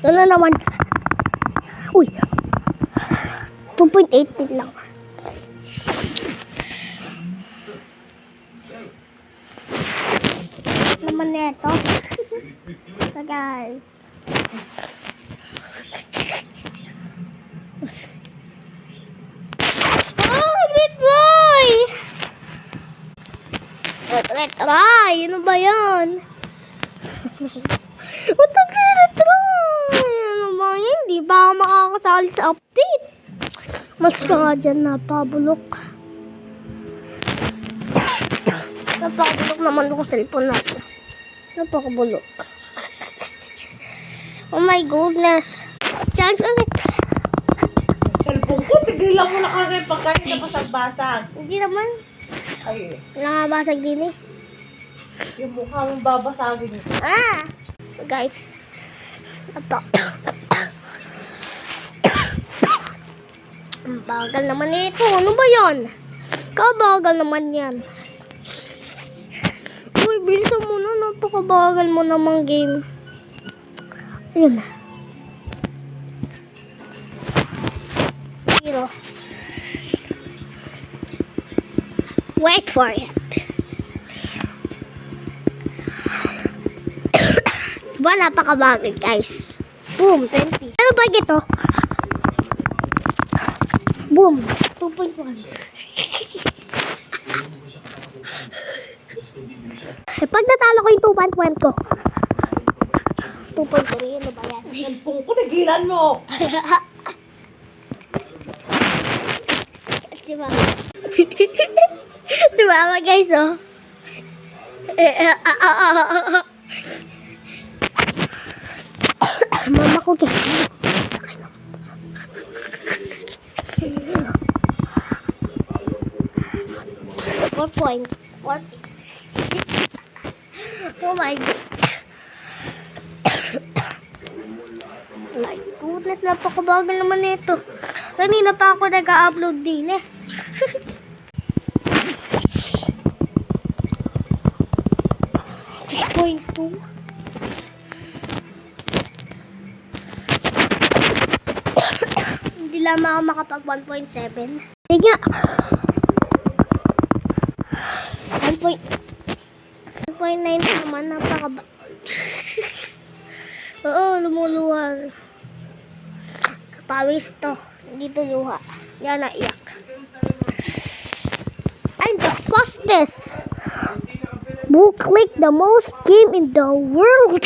Ito na naman. Uy. 2.8 lang. Naman neto. So guys. Great boy! Retry! Ano ba yan? Retry! Ano ba yan? Hindi ba ako makakasali sa update? Mas ka nga dyan, napabulok. Napakabulok naman itong cellphone natin. Napakabulok. Oh my goodness. Chance ulit. Cellphone ko, tigilan mo na kasi pagkain na basag-basag. Hindi naman. Ay, Nakabasag din eh. yung mukha mong babasagin. Guys. Ito. Ang bagal naman ito. Ano ba yan? Kabagal naman yan. Uy, bilisan mo na. Napakabagal mo namang game. Ayun. Zero. Wait for it. Diba napakabagal guys? Boom, 20. Ano ba ito? Boom, 2.1. Pag natalo ko yung 2.1 ko. 2.3, ano ba yan? Cellphone ko, tigilan mo. Si Mama. Si Mama guys, oh. Mama ko guys. 4.4. Oh my god. My goodness, napakabagal naman nito. Kanina pa ako nag-upload din eh. Hindi lamang ako makapag 1.7. Sige nga. 1.9 naman, napakaba. Oo, lumuluhan. Pawis to. Dito luha. Yan, naiyak. I'm the fastest. Who click the most game in the world?